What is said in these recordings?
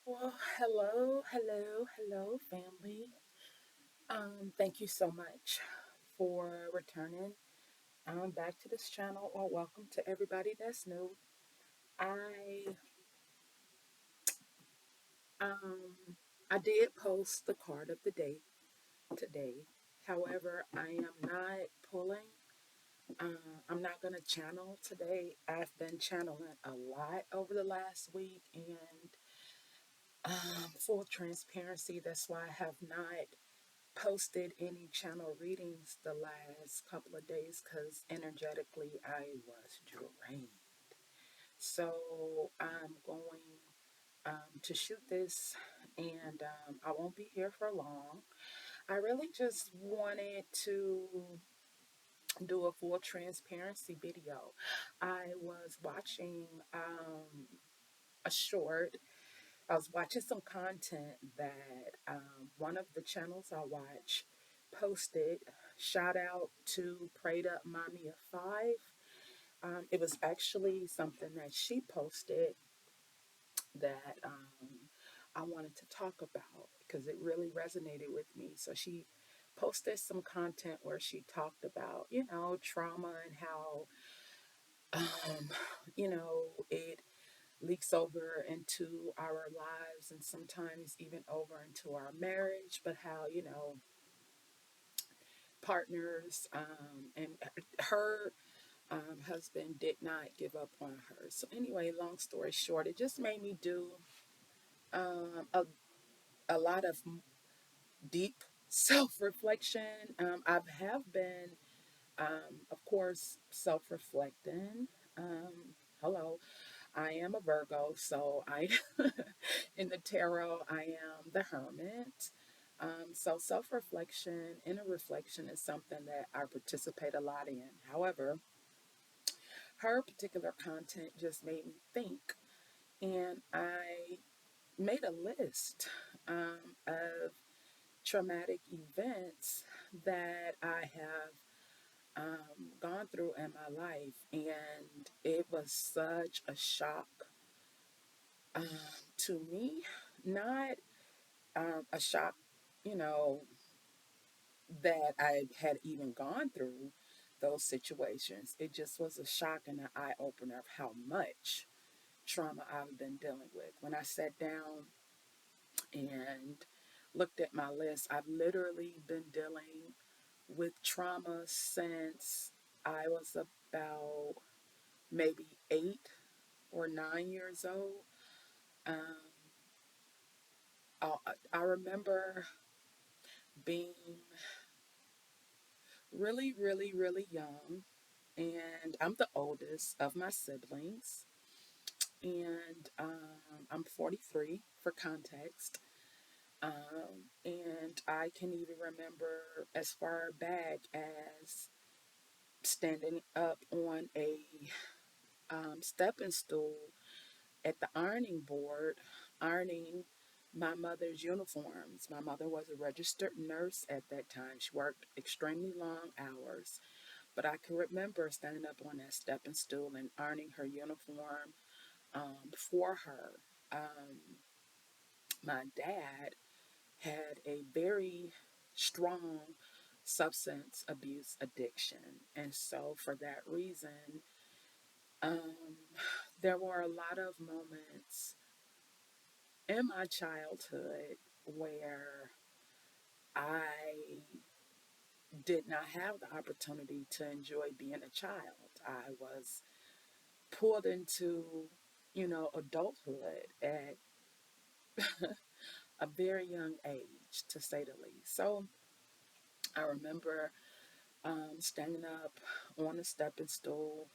Well, hello, family. Thank you so much for returning back to this channel, or welcome to everybody that's new. I um I did post the card of the day today. However, I am not pulling. I'm not gonna channel today. I've been channeling a lot over the last week, and full transparency, that's why I have not posted any channel readings the last couple of days because energetically I was drained. So I'm going to shoot this, and I won't be here for long. I really just wanted to do a full transparency video. I was watching a short. I was watching some content that one of the channels I watch posted. Shout out to Prayed Up Mommy of Five. It was actually something that she posted that I wanted to talk about because it really resonated with me. So she posted some content where she talked about, trauma and how, um, it leaks over into our lives and sometimes even over into our marriage, but how, partners and her husband did not give up on her. So, anyway, long story short, it just made me do um, a, a lot of deep self reflection. I have been, of course, self reflecting. Hello, I am a Virgo, so I, in the tarot, I am the Hermit. So self reflection, inner reflection is something that I participate a lot in. However, her particular content just made me think, and I made a list of traumatic events that I have gone through in my life, and it was such a shock um, to me. Not a shock, you know, that I had even gone through those situations. It just was a shock and an eye opener of how much trauma I've been dealing with. When I sat down and looked at my list, I've literally been dealing with trauma since I was about maybe 8 or 9 years old. Um, I remember being really young, and I'm the oldest of my siblings, and I'm 43 for context. And I can even remember as far back as standing up on a stepping stool at the ironing board, ironing my mother's uniforms. My mother was a registered nurse at that time. She worked extremely long hours. But I can remember standing up on that stepping stool and ironing her uniform for her. My dad had a very strong substance abuse addiction. And so, for that reason, um, there were a lot of moments in my childhood where I did not have the opportunity to enjoy being a child. I was pulled into, adulthood at a very young age, to say the least. So I remember standing up on a stepping stool,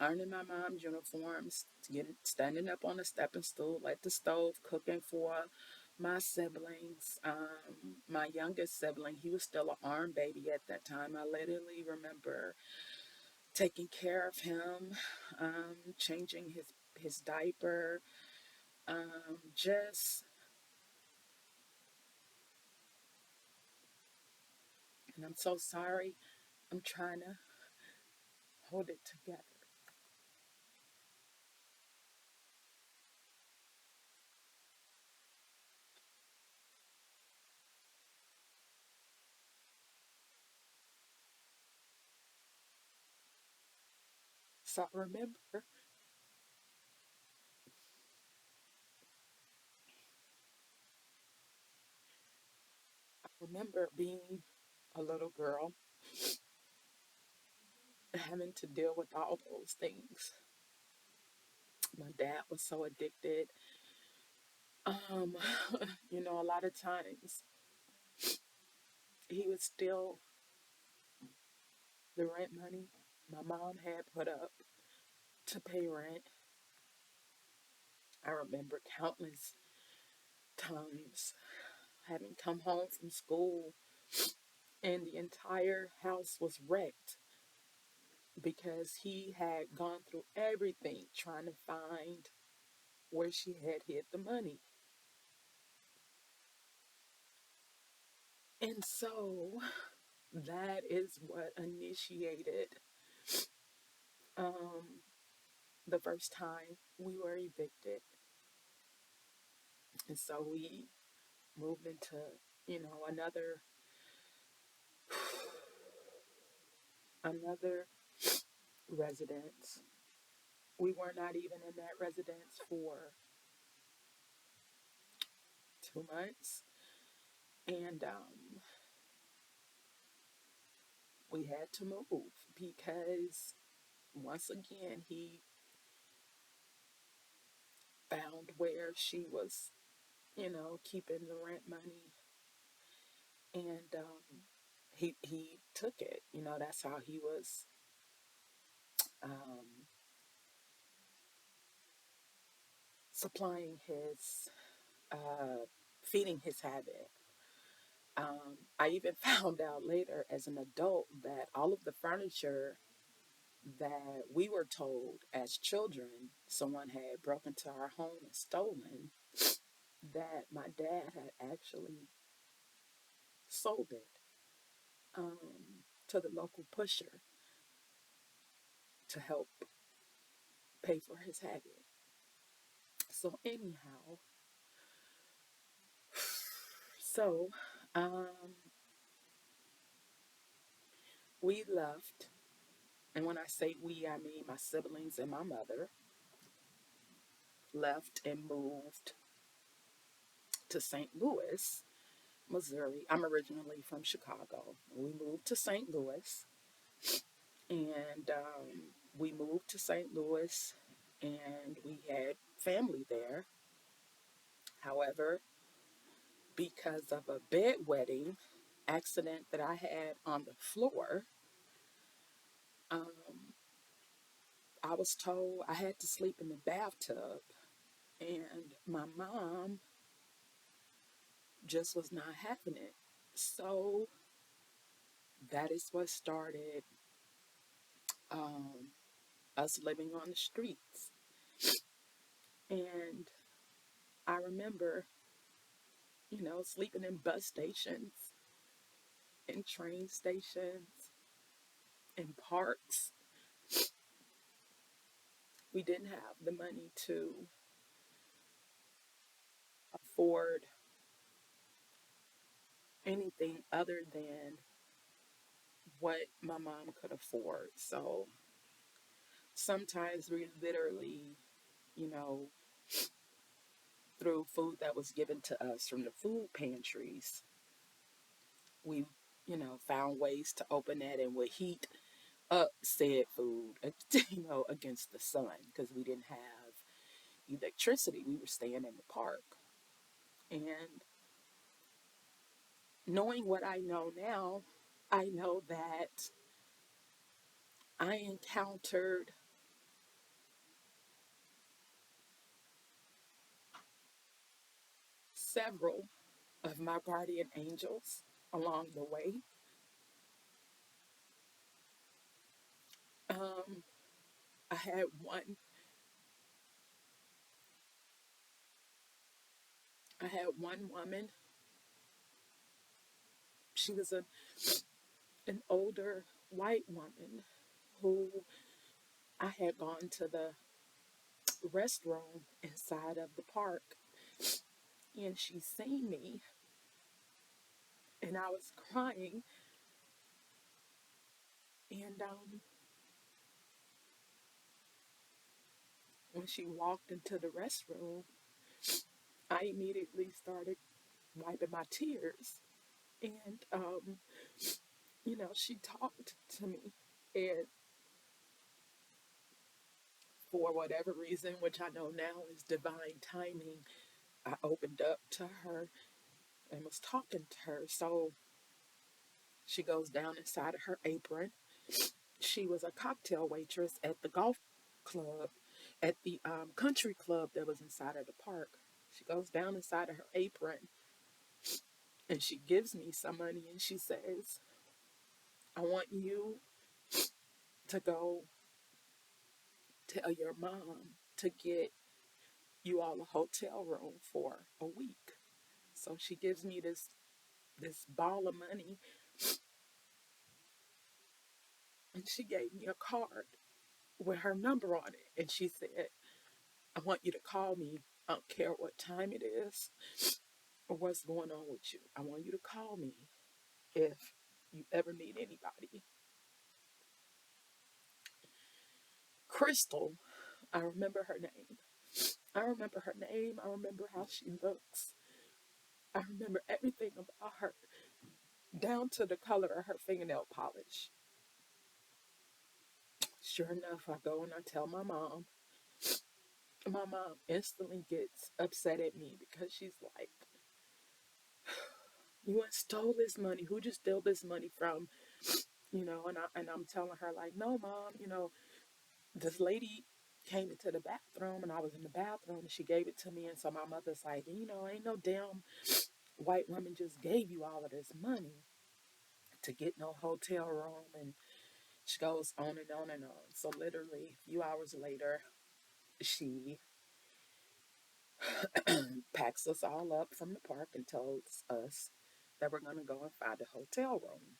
ironing my mom's uniforms, standing up on a stepping stool at the stove, cooking for my siblings. My youngest sibling, he was still an arm baby at that time. I literally remember taking care of him, changing his diaper, just, and I'm so sorry. I'm trying to hold it together. So I remember being a little girl having to deal with all those things. My dad was so addicted. Um, a lot of times he would steal the rent money my mom had put up to pay rent. I remember countless times having come home from school and the entire house was wrecked because he had gone through everything trying to find where she had hid the money. And so that is what initiated um, the first time we were evicted. And so we moved into, another residence. We were not even in that residence for 2 months. And we had to move because once again he found where she was, keeping the rent money, and he took it. That's how he was um, supplying his, feeding his habit. I even found out later as an adult that all of the furniture that we were told as children someone had broken into our home and stolen, that my dad had actually sold it to the local pusher to help pay for his habit. So anyhow, so um, we left, and when I say we, I mean my siblings and my mother left and moved to St. Louis, Missouri. I'm originally from Chicago. We moved to St. Louis, and we moved to St. Louis, and we had family there. However, because of a bedwetting accident that I had on the floor, um, I was told I had to sleep in the bathtub, and my mom just was not having it. So that is what started um, us living on the streets. And I remember, sleeping in bus stations, in train stations, in parks. We didn't have the money to afford anything other than what my mom could afford. So sometimes we literally, you know, through food that was given to us from the food pantries, we, found ways to open that and would heat up said food, against the sun because we didn't have electricity. We were staying in the park. And knowing what I know now, I know that I encountered several of my guardian angels along the way. Um, I had one. I had one woman. She was an older white woman who I had gone to the restroom inside of the park, and she seen me, and I was crying, and when she walked into the restroom, I immediately started wiping my tears. And, she talked to me. And for whatever reason, which I know now is divine timing, I opened up to her and was talking to her. So she goes down inside of her apron. She was a cocktail waitress at the golf club, at the country club that was inside of the park. She goes down inside of her apron and she gives me some money and she says, I want you to go tell your mom to get you all a hotel room for a week. So she gives me this ball of money and she gave me a card with her number on it. And she said, I want you to call me. I don't care what time it is or what's going on with you. I want you to call me if you ever need anybody. Crystal, I remember her name. I remember her name. I remember how she looks. I remember everything about her, down to the color of her fingernail polish. Sure enough, I go and I tell my mom. My mom instantly gets upset at me because she's like, you went stole this money. Who just stole this money from? And I'm telling her like, no, mom. This lady came into the bathroom and I was in the bathroom and she gave it to me. And so my mother's like, ain't no damn white woman just gave you all of this money to get no hotel room. And she goes on and on and on. So literally a few hours later, she packs us all up from the park and tells us that we're going to go and find a hotel room.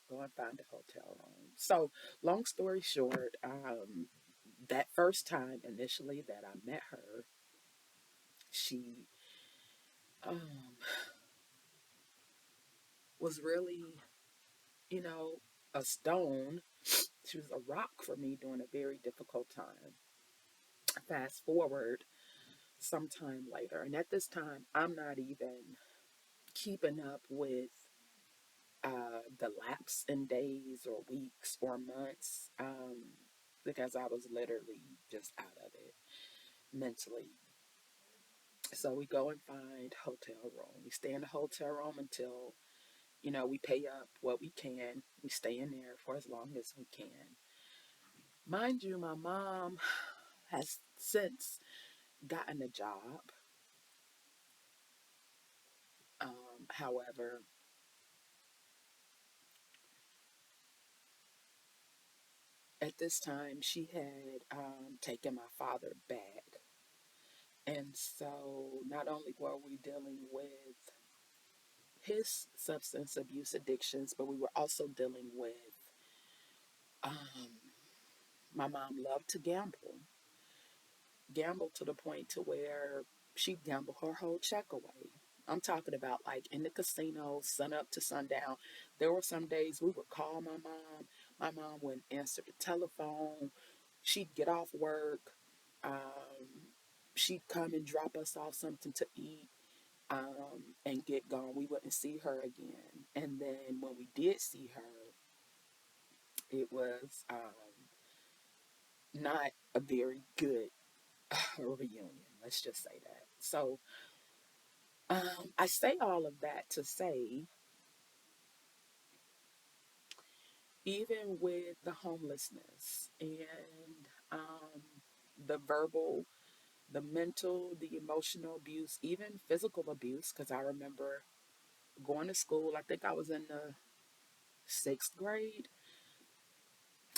Go and find a hotel room. So, long story short, that first time initially that I met her, she um, was really, you know, a stone. She was a rock for me during a very difficult time. Fast forward sometime later, and at this time, I'm not even keeping up with the lapse in days or weeks or months because I was literally just out of it mentally. So we go and find hotel room. We stay in the hotel room until we pay up what we can. We stay in there for as long as we can. Mind you, my mom has since gotten a job. However, at this time, she had taken my father back. And so not only were we dealing with his substance abuse addictions, but we were also dealing with um, my mom loved to gamble to the point to where she'd gamble her whole check away. I'm talking about like in the casino, sun up to sundown. There were some days we would call my mom. My mom wouldn't answer the telephone. She'd get off work. She'd come and drop us off something to eat and get gone. We wouldn't see her again. And then when we did see her, it was not a very good reunion. Let's just say that. So I say all of that to say, even with the homelessness and the verbal, the mental, the emotional abuse, even physical abuse, because I remember going to school, I think I was in the sixth grade.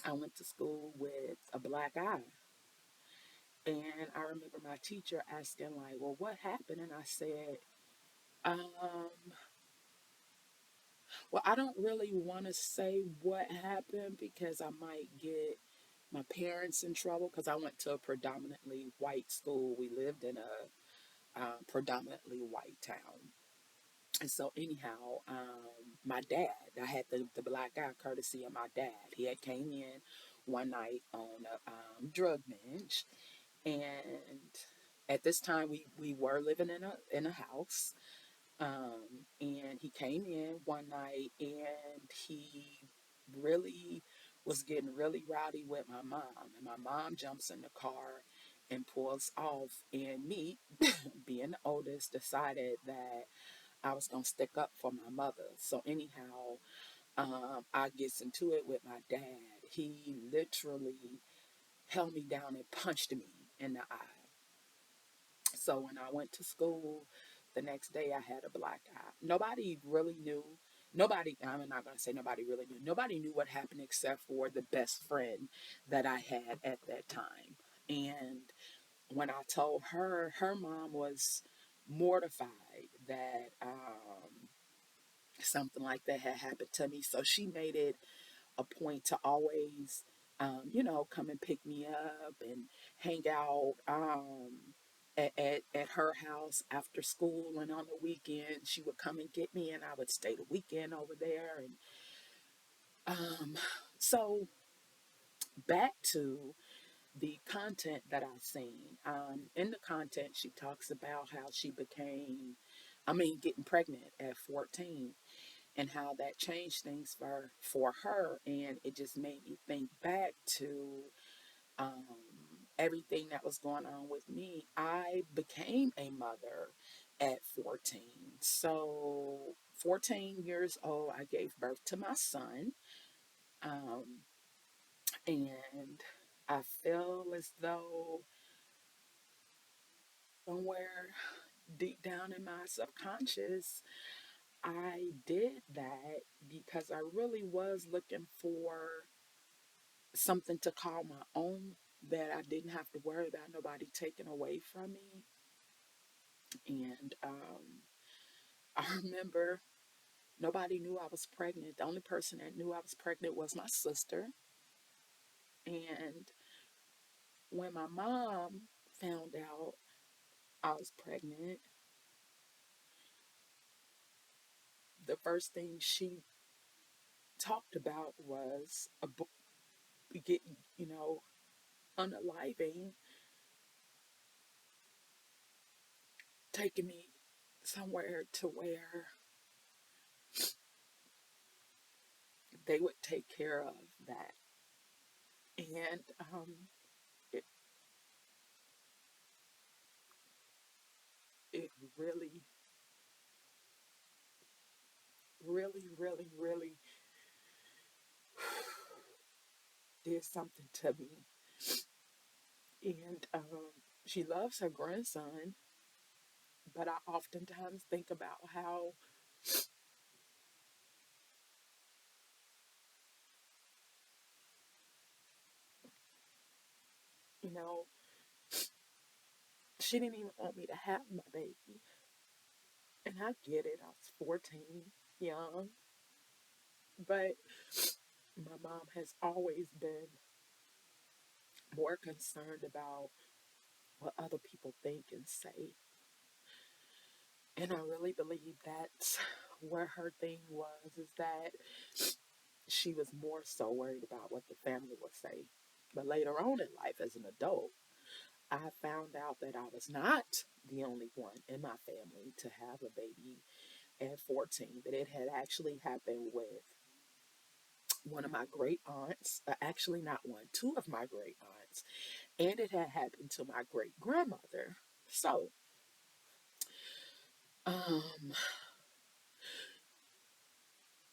I went to school with a black eye. And I remember my teacher asking, like, well, what happened? And I said, um, well, I don't really want to say what happened because I might get my parents in trouble because I went to a predominantly white school. We lived in a predominantly white town. And so, anyhow, my dad, I had the black guy courtesy of my dad. He had came in one night on a drug binge, and at this time we were living in a house. And he came in one night and he really was getting really rowdy with my mom. And my mom jumps in the car and pulls off. And me, being the oldest, decided that I was going to stick up for my mother. So, anyhow, I gets into it with my dad. He literally held me down and punched me in the eye. So when I went to school the next day, I had a black eye. Nobody really knew. Nobody, I'm not going to say nobody really knew. Nobody knew what happened except for the best friend that I had at that time. And when I told her, her mom was mortified that something like that had happened to me. So she made it a point to always, come and pick me up and hang out at her house after school. And on the weekend, she would come and get me, and I would stay the weekend over there. And so back to the content that I've seen. In the content, she talks about how she getting pregnant at 14 and how that changed things for her. And it just made me think back to um, everything that was going on with me. I became a mother at 14. So, 14 years old, I gave birth to my son. Um, and I feel as though somewhere deep down in my subconscious, I did that because I really was looking for something to call my own that I didn't have to worry about nobody taking away from me. And I remember nobody knew I was pregnant. The only person that knew I was pregnant was my sister. And when my mom found out I was pregnant, the first thing she talked about was getting, unaliving, taking me somewhere to where they would take care of that. And it, it really, really, really, really did something to me. And she loves her grandson, but I oftentimes think about how, you know, she didn't even want me to have my baby. And I get it, I was 14, young, but my mom has always been more concerned about what other people think and say. And I really believe that's where her thing was, is that she was more so worried about what the family would say. But later on in life, as an adult, I found out that I was not the only one in my family to have a baby at 14, that it had actually happened with one of my great aunts, actually, not one, two of my great aunts, and it had happened to my great grandmother. So, um,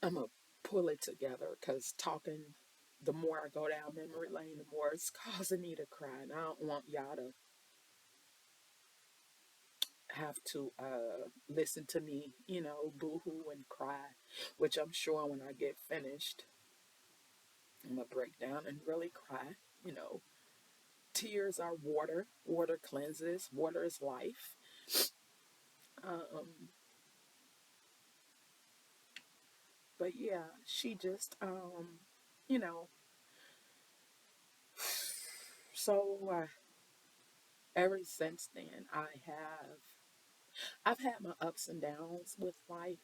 I'm gonna pull it together because talking, the more I go down memory lane, the more it's causing me to cry, and I don't want y'all to have to listen to me, boo-hoo and cry, which I'm sure when I get finished, I'm gonna break down and really cry. You know, tears are water. Water cleanses. Water is life. Um, but yeah, she just, you know, so ever since then, I've had my ups and downs with life.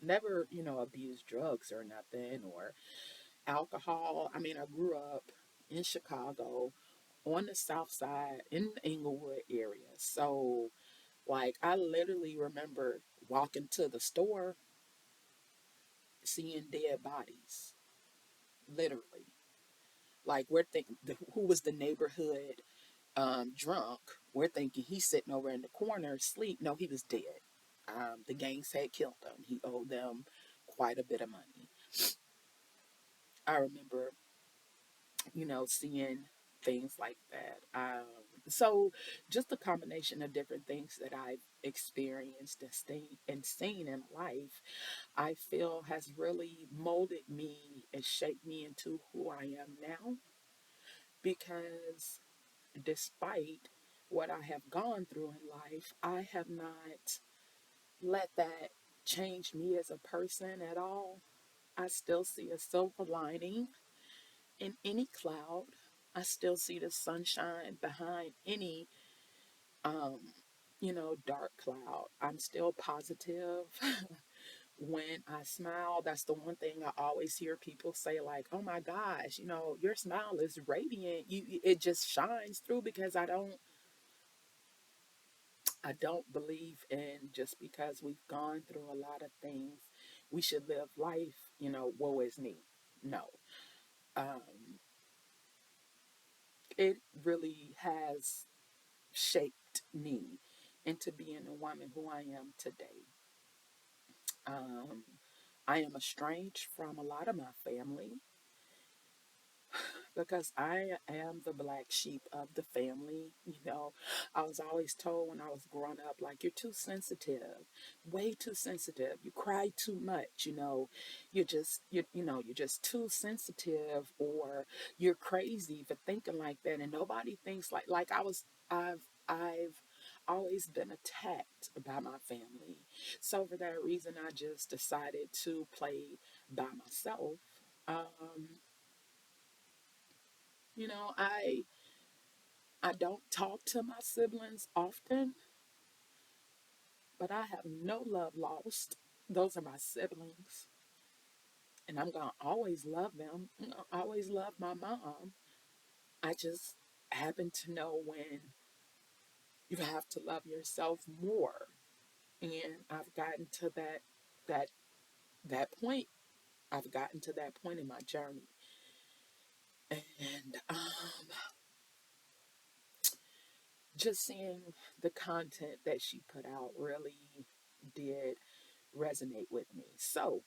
Never, abused drugs or nothing, or alcohol. I mean, I grew up in Chicago on the south side in the Inglewood area. So, like, I literally remember walking to the store, seeing dead bodies, literally. Like, we're thinking, who was the neighborhood drunk? We're thinking he's sitting over in the corner asleep. No, he was dead. The gangs had killed him. He owed them quite a bit of money. I remember, seeing things like that. So just a combination of different things that I've experienced and seen in life, I feel has really molded me and shaped me into who I am now. Because despite what I have gone through in life, I have not let that change me as a person at all. I still see a silver lining in any cloud. I still see the sunshine behind any, um, dark cloud. I'm still positive. When I smile, that's the one thing I always hear people say, like, "Oh my gosh, your smile is radiant. It just shines through." Because I don't believe in just because we've gone through a lot of things, we should live life, woe is me. No. Um, it really has shaped me into being the woman who I am today. Um, I am estranged from a lot of my family because I am the black sheep of the family. I was always told when I was growing up, like, you're too sensitive, way too sensitive. You cry too much. You're just too sensitive, or you're crazy for thinking like that. And nobody thinks like I've always been attacked by my family. So for that reason, I just decided to play by myself. Um, I don't talk to my siblings often, but I have no love lost. Those are my siblings, and I'm gonna always love them. Always love my mom. I just happen to know when you have to love yourself more, and I've gotten to that that point. I've gotten to that point in my journey, and just seeing the content that she put out really did resonate with me. So,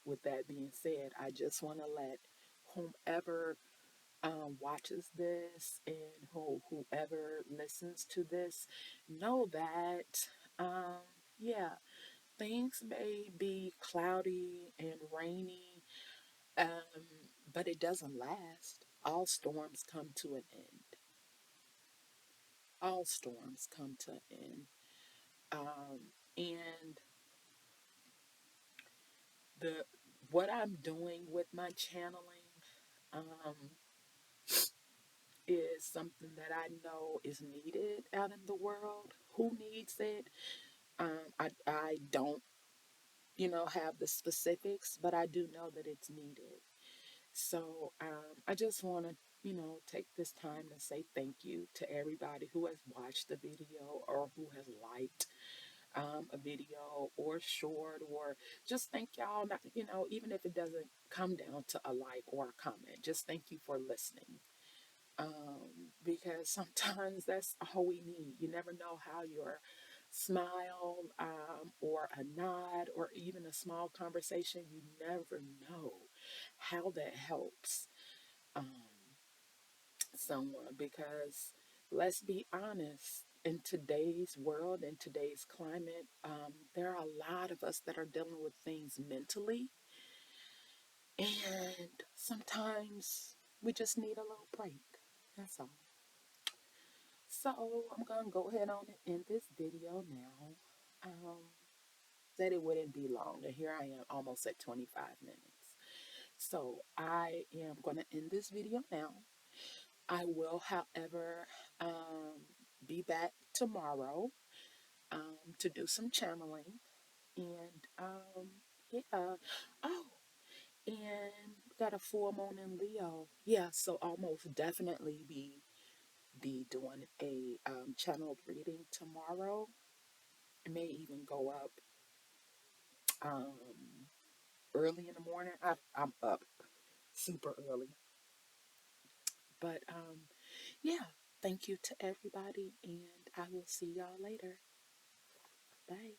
with that being said, I just want to let whomever watches this and whoever listens to this know that, yeah, things may be cloudy and rainy, but it doesn't last. All storms come to an end. All storms come to an end. And the what I'm doing with my channeling, um, is something that I know is needed out in the world. Who needs it? I don't, have the specifics, but I do know that it's needed. So I just want to, take this time to say thank you to everybody who has watched the video or who has liked a video or short, or just thank y'all. Not, even if it doesn't come down to a like or a comment, just thank you for listening. Because sometimes that's all we need. You never know how your smile, or a nod, or even a small conversation, you never know how that helps someone. Because let's be honest, in today's world, in today's climate, there are a lot of us that are dealing with things mentally, and sometimes we just need a little break. That's all. So I'm gonna go ahead on and end this video now. Said it wouldn't be long, and here I am almost at 25 minutes. So I am gonna end this video now. I will, however, be back tomorrow to do some channeling, and yeah. Oh, And got a full moon in Leo. Yeah, so I'll most definitely be doing a channeled reading tomorrow. It may even go up um, early in the morning. I'm up super early, but yeah. Thank you to everybody, and I will see y'all later. Bye.